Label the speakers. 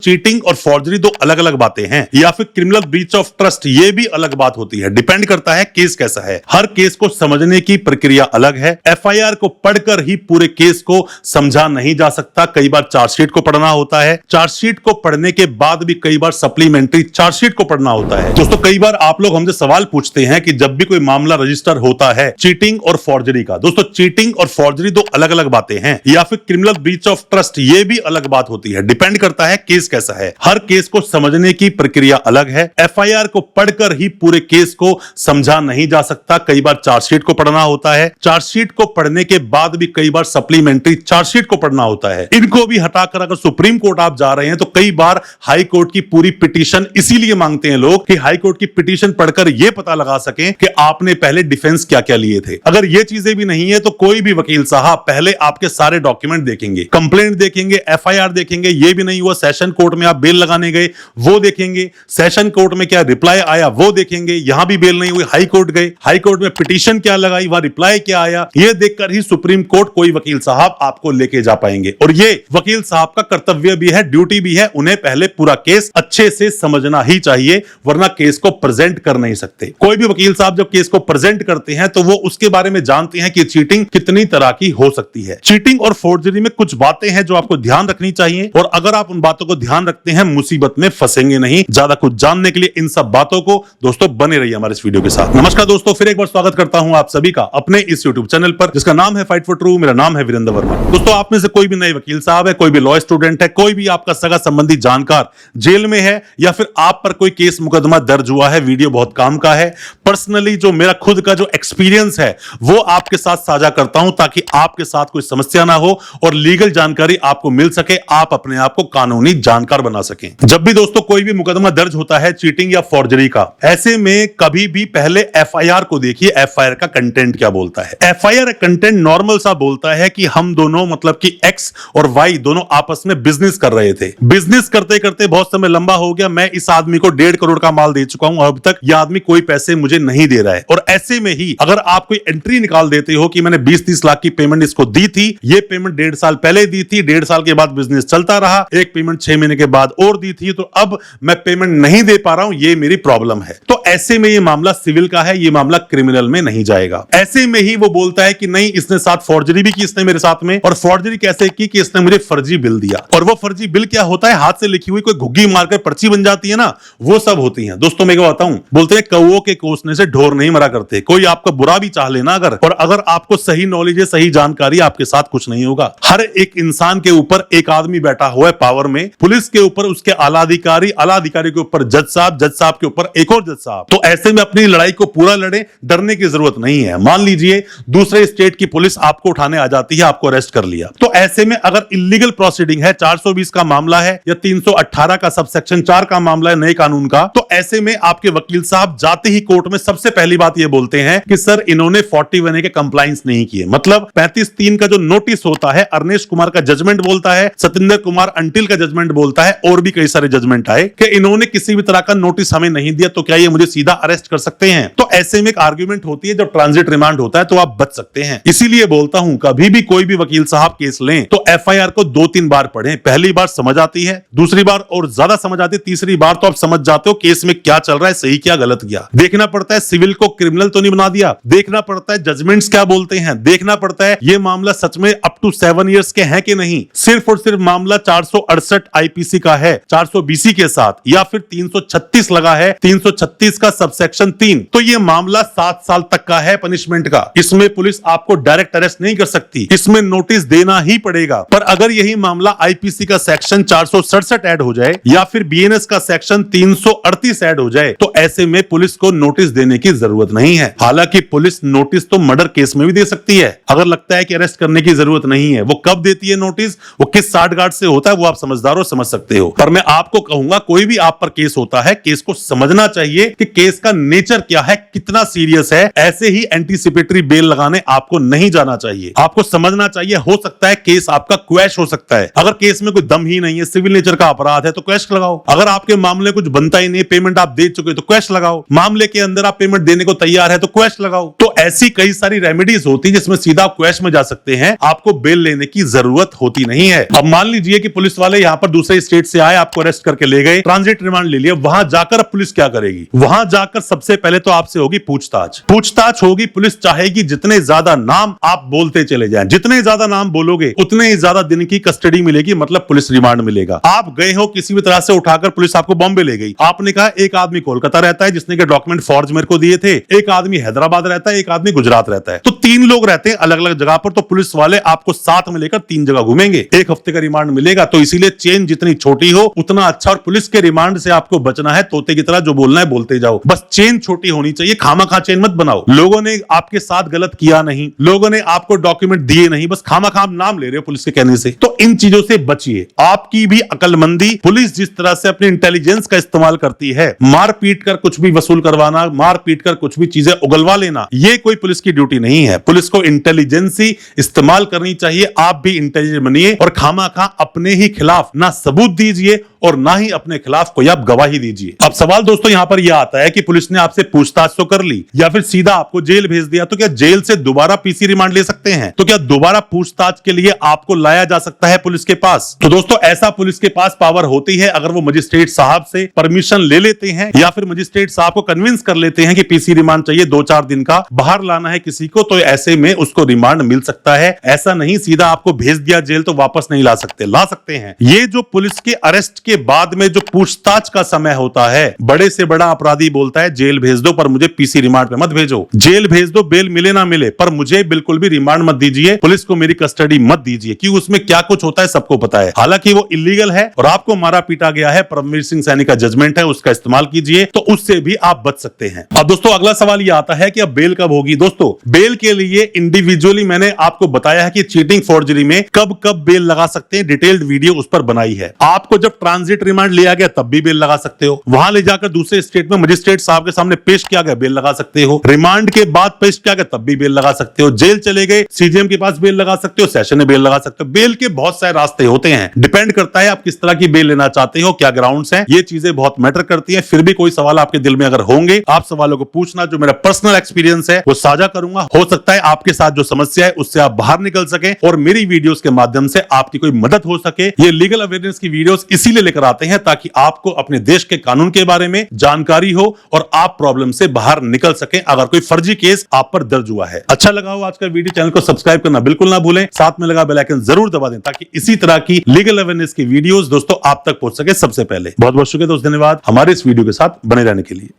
Speaker 1: Cheating और forgery दो अलग अलग बातें हैं, या फिर क्रिमिनल ब्रीच ऑफ ट्रस्ट ये भी अलग बात होती है। डिपेंड करता है केस कैसा है। हर केस को समझने की प्रक्रिया अलग है। एफआईआर को पढ़कर ही पूरे केस को समझा नहीं जा सकता। कई बार चार्जशीट को पढ़ना होता है। चार्जशीट को पढ़ने के बाद भी कई बार सप्लीमेंट्री चार्जशीट को पढ़ना होता है। दोस्तों, कई बार आप लोग हमसे सवाल पूछते हैं कि जब भी कोई मामला रजिस्टर होता है चीटिंग और फॉर्जरी का, दोस्तों चीटिंग और फॉर्जरी दो अलग अलग बातें हैं, या फिर क्रिमिनल ब्रीच ऑफ ट्रस्ट ये भी अलग बात होती है। डिपेंड करता है केस कैसा है। हर केस को समझने की प्रक्रिया अलग है। एफआईआर को पढ़कर ही पूरे केस को समझा नहीं जा सकता। कई बार चार्जशीट को पढ़ना होता है। चार्जशीट को पढ़ने के बाद भी कई बार सप्लीमेंट्री चार्जशीट को पढ़ना होता है। इनको भी हटाकर अगर सुप्रीम कोर्ट आप जा रहे हैं तो कई बार हाई कोर्ट की पूरी पिटीशन इसीलिए मांगते हैं लोग कि हाई कोर्ट की पिटीशन पढ़कर यह पता लगा सकें कि आपने पहले डिफेंस क्या क्या लिए थे। अगर ये चीजें भी नहीं है तो कोई भी वकील साहब पहले आपके सारे डॉक्यूमेंट देखेंगे, कंप्लेंट देखेंगे, एफआईआर देखेंगे। ये भी नहीं हुआ सेशन कोर्ट में आप बेल लगाने गए, वो देखेंगे। सेशन कोर्ट में क्या रिप्लाई आया वो देखेंगे। यहां भी बेल नहीं हुई, हाई कोर्ट गए, हाई कोर्ट में पिटीशन क्या लगाई, वहां रिप्लाई क्या आया, ये देखकर ही सुप्रीम कोर्ट कोई वकील साहब आपको लेके जा पाएंगे। और ये वकील साहब का कर्तव्य भी है, ड्यूटी भी है। उन्हें पहले पूरा केस अच्छे से समझना ही चाहिए, वरना केस को प्रेजेंट कर नहीं सकते। कोई भी वकील साहब जब केस को प्रेजेंट करते हैं तो वो उसके बारे में जानते हैं कि चीटिंग कितनी तरह की हो सकती है। चीटिंग और फोर्जरी में कुछ बातें हैं जो आपको ध्यान रखनी चाहिए, और अगर आप उन बातों को ध्यान रखते हैं मुसीबत में फंसेंगे नहीं। ज्यादा कुछ जानने के लिए इन सब बातों को दोस्तों बने रहिए हमारे इस वीडियो के साथ। नमस्कार दोस्तों, फिर एक बार स्वागत करता हूं आप सभी का अपने इस यूट्यूब चैनल पर जिसका नाम है फाइट फॉर ट्रू। मेरा नाम है वीरेंद्र वर्मा। दोस्तों, आप में से कोई भी नए वकील साहब है, कोई भी लॉ स्टूडेंट है, कोई भी आपका सगा संबंधी जानकार जेल में है, या फिर आप पर कोई केस मुकदमा दर्ज हुआ है, वीडियो बहुत काम का है। पर्सनली जो मेरा खुद का जो एक्सपीरियंस है वो आपके साथ साझा करता हूं ताकि आपके साथ कोई समस्या ना हो और लीगल जानकारी आपको मिल सके, आप अपने आप को कानूनी जानकार बना सकें। जब भी दोस्तों कोई भी मुकदमा दर्ज होता है चीटिंग या फॉर्जरी का, ऐसे में कभी भी पहले एफआईआर को देखिए, एफआईआर का कंटेंट क्या बोलता है। एफआईआर कंटेंट नॉर्मल सा बोलता है कि हम दोनों मतलब कि एक्स और वाई दोनों आपस में बिजनेस कर रहे थे। बिजनेस करते करते बहुत समय लंबा हो गया, मैं इस आदमी को 1.5 करोड़ का माल दे चुका हूं, अब तक यह आदमी कोई पैसे मुझे नहीं दे रहा है। और ऐसे में ही अगर आप कोई एंट्री निकाल देते हो कि मैंने 20-30 लाख की पेमेंट इसको दी थी, ये पेमेंट 1.5 साल पहले दी थी, 1.5 साल के बाद बिजनेस चलता रहा, एक पेमेंट 6 महीने के बाद और दी थी, तो अब मैं पेमेंट नहीं दे पा रहा हूं, ये मेरी प्रॉब्लम है। तो ऐसे में ये मामला सिविल का है, ये मामला क्रिमिनल में नहीं जाएगा। ऐसे में ही वो बोलता है कि नहीं, इसने साथ फॉर्जरी भी की इसने मेरे साथ में, और फॉर्जरी कैसे की कि इसने मुझे फर्जी बिल दिया। और वो फर्जी बिल क्या होता है, हाथ से लिखी हुई कोई घुग्गी मारकर पर्ची बन जाती है ना, वो सब होती है। दोस्तों मैं क्या बताऊं, बोलते हैं कौओं के कोसने से ढोर नहीं मरा करते। कोई आपका बुरा भी चाह लेना अगर, और अगर आपको सही नॉलेज है, सही जानकारी, आपके साथ कुछ नहीं होगा। हर एक इंसान के ऊपर एक आदमी बैठा हुआ है पावर में, पुलिस के ऊपर उसके आला अधिकारी के ऊपर जज साहब के ऊपर एक और जज साहब। तो ऐसे में अपनी लड़ाई को पूरा लड़े, डरने की जरूरत नहीं है। मान लीजिए दूसरे स्टेट की पुलिस आपको उठाने आ जाती है, आपको अरेस्ट कर लिया, तो ऐसे में अगर इलीगल प्रोसीडिंग है, 420 का मामला है या 318 का सबसेक्शन 4 का मामला है नए कानून का, तो ऐसे में आपके वकील साहब जाते ही कोर्ट में सबसे पहली बात यह बोलते हैं कि सर इन्होंने 41A के कंप्लायंस नहीं किए। मतलब 35(3) का जो नोटिस होता है, अर्नेश कुमार का जजमेंट बोलता है, सतेंद्र कुमार अंटिल का जजमेंट बोलता है, और भी कई सारे जजमेंट आए कि इन्होंने किसी भी तरह का नोटिस हमें नहीं दिया, तो क्या ये मुझे सीधा अरेस्ट कर सकते हैं। तो ऐसे में एक आर्ग्यूमेंट होती है, जब ट्रांजिट रिमांड होता है तो आप बच सकते हैं। इसीलिए बोलता हूं कभी भी कोई भी वकील साहब केस लें तो एफआईआर को 2-3 बार पढ़ें। पहली बार समझ आती है, दूसरी बार और ज्यादा समझ आती है, तीसरी बार तो आप समझ जाते हो केस में क्या चल रहा है, सही क्या गलत क्या। देखना पड़ता है सिविल को क्रिमिनल तो नहीं बना दिया, देखना पड़ता है जजमेंट्स क्या बोलते हैं, देखना पड़ता है ये मामला सच में अप टू 7 इयर्स के हैं कि नहीं। सिर्फ और सिर्फ मामला 468 आईपीसी का है 420 के साथ, या फिर 336 लगा है 336 का सबसेक्शन 3, तो ये मामला 7 साल तक का है पनिशमेंट का। इसमें पुलिस आपको डायरेक्ट अरेस्ट नहीं कर सकती, इसमें नोटिस देना ही पड़ेगा। पर अगर यही मामला आईपीसी का सेक्शन 467 ऐड हो जाए या फिर बीएनएस का सेक्शन 338 ऐड हो जाए, तो ऐसे में पुलिस को नोटिस देने की जरूरत नहीं है। हालांकि पुलिस नोटिस तो मर्डर केस में भी दे सकती है, अगर लगता है कि अरेस्ट करने की जरूरत नहीं है। वो कब देती है नोटिस, वो किस साठगांठ से होता है, वो आप समझदार हो, समझ सकते हो। पर मैं आपको कहूंगा कोई भी आप पर केस होता है, केस को समझना चाहिए कि केस का नेचर क्या है, कितना सीरियस है। ऐसे ही एंटीसिपेटरी बेल लगाने आपको नहीं जाना चाहिए, आपको समझना चाहिए। हो सकता है केस आपका क्वैश हो सकता है। अगर केस में कोई दम ही नहीं है, सिविल नेचर का अपराध है, तो क्वैश लगाओ। अगर आपके मामले कुछ बनता ही नहीं, पेमेंट आप दे चुके तो क्वैश लगाओ। मामले के अंदर आप पेमेंट देने को तैयार है तो क्वैश लगाओ। तो ऐसी कई सारी रेमेडीज होती है जिसमें सीधा आप क्वैश में जा सकते हैं, आपको बेल लेने की जरूरत होती नहीं है। अब मान लीजिए कि पुलिस वाले यहां पर दूसरे दूसरे स्टेट से आए, आपको अरेस्ट करके ले गए, ट्रांजिट रिमांड ले लिया, वहां जाकर अब पुलिस क्या करेगी? वहां जाकर सबसे पहले तो आपसे होगी पूछताछ होगी। पुलिस चाहेगी जितने ज्यादा नाम आप बोलते चले जाएं, जितने ज्यादा नाम बोलोगे उतने ही ज्यादा दिन की कस्टडी मिलेगी, मतलब पुलिस रिमांड मिलेगा। आप गए हो किसी भी तरह से उठाकर, पुलिस आपको बॉम्बे ले गई, आपने कहा एक आदमी कोलकाता रहता है जिसने के डॉक्यूमेंट फॉर्ज मेरे को दिए थे, एक आदमी हैदराबाद रहता है, एक आदमी गुजरात रहता है, तो 3 लोग रहते हैं अलग अलग जगह पर, तो पुलिस वाले आपको साथ में लेकर 3 जगह घूमेंगे, 1 हफ्ते का रिमांड मिलेगा। तो इसीलिए चेन जितनी छोटी हो उतना अच्छा, और पुलिस के रिमांड से आपको बचना है, तोते की तरह जो बोलना है बोलते जाओ, बस चेन छोटी होनी चाहिए, खामा चेन मत बनाओ। लोगों ने आपके साथ गलत किया नहीं, लोगों ने आपको डॉक्यूमेंट दिए नहीं, बस खामा नाम ले रहे हो पुलिस के कहने से, तो इन चीजों से बचिए। आपकी भी अकलमंदी, पुलिस जिस तरह से अपने इंटेलिजेंस का इस्तेमाल करती है, मार पीट कर कुछ भी वसूल करवाना, मार पीट कर कुछ भी चीजें उगलवा लेना, ये कोई पुलिस की ड्यूटी नहीं है। पुलिस को इंटेलिजेंसी इस्तेमाल करनी चाहिए। आप भी इंटेलिजेंट बनिए और खामा अपने ही खिलाफ ना सबूत दीजिए और ना ही अपने खिलाफ कोई आप गवाही दीजिए। अब सवाल दोस्तों यहां पर यह आता है कि पुलिस ने आपसे पूछताछ तो कर ली या फिर सीधा आपको जेल भेज दिया, तो क्या जेल से दोबारा पीसी रिमांड ले सकते हैं? तो क्या दोबारा पूछताछ के लिए आपको लाया जा सकता है पुलिस के पास? तो दोस्तों ऐसा पुलिस के पास पावर होती है अगर वो मजिस्ट्रेट साहब से परमिशन ले लेते हैं या फिर मजिस्ट्रेट साहब को कन्विंस कर लेते हैं कि पीसी रिमांड चाहिए 2-4 दिन का, बाहर लाना है किसी को, तो ऐसे में उसको रिमांड मिल सकता है। ऐसा नहीं सीधा आपको भेज दिया जेल तो वापस नहीं ला सकते, ला सकते हैं। ये जो पुलिस के अरेस्ट के बाद में जो पूछताछ का समय होता है, बड़े से बड़ा अपराधी बोलता है जेल भेज दो पर मुझे पीसी रिमांड पे मत भेजो, जेल भेज दो, बेल मिले ना मिले, पर मुझे बिल्कुल भी रिमांड मत दीजिए, पुलिस को मेरी कस्टडी मत दीजिए, क्योंकि उसमें क्या कुछ होता है सबको पता है। हालांकि वो इलीगल है और आपको मारा पीटा गया है, परमवीर सिंह सैनी का जजमेंट है, उसका इस्तेमाल कीजिए, तो उससे भी आप बच सकते हैं। अब दोस्तों अगला सवाल ये आता है कि अब बेल कब होगी? दोस्तों बेल के लिए इंडिविजुअली मैंने आपको बताया है कि चीटिंग फोर्जरी में कब कब बेल लगा सकते हैं, डिटेल्ड वीडियो उस पर बनाई है। आपको जब ट्रांजिट रिमांड लिया गया तब भी बेल लगा सकते हो, वहां ले जाकर दूसरे स्टेट में मजिस्ट्रेट साहब के सामने पेश किया गया, बेल लगा सकते हो, रिमांड के बाद पेश किया गया तब भी बेल लगा सकते हो, जेल चले गए सीजीएम के पास बेल लगा सकते हो, सेशन में बेल लगा सकते हो। बेल के बहुत सारे रास्ते होते हैं, डिपेंड करता है आप किस तरह की बेल लेना चाहते हो, क्या ग्राउंड्स हैं, ये चीजें बहुत मैटर करती हैं। फिर भी कोई सवाल आपके दिल में अगर होंगे, आप सवालों को पूछना, जो मेरा पर्सनल एक्सपीरियंस है वो साझा करूंगा। हो सकता है आपके साथ जो समस्या है उससे आप बाहर निकल सके और मेरी वीडियोस के माध्यम से आपकी कोई मदद हो सके। ये लीगल अवेयरनेस की वीडियोस इसीलिए लेकर आते हैं ताकि आपको अपने देश के कानून के बारे में जानकारी हो और आप प्रॉब्लम से बाहर निकल सकें अगर कोई फर्जी केस आप पर दर्ज हुआ है। अच्छा लगा हो आज का वीडियो, चैनल को सब्सक्राइब करना बिल्कुल ना भूलें, साथ में लगा बेल आइकन जरूर दबा दें ताकि इसी तरह की लीगल अवेयरनेस की वीडियोस दोस्तों आप तक पहुंच सके सबसे पहले। बहुत बहुत शुक्रिया दोस्त, धन्यवाद हमारे इस वीडियो के साथ बने रहने के लिए।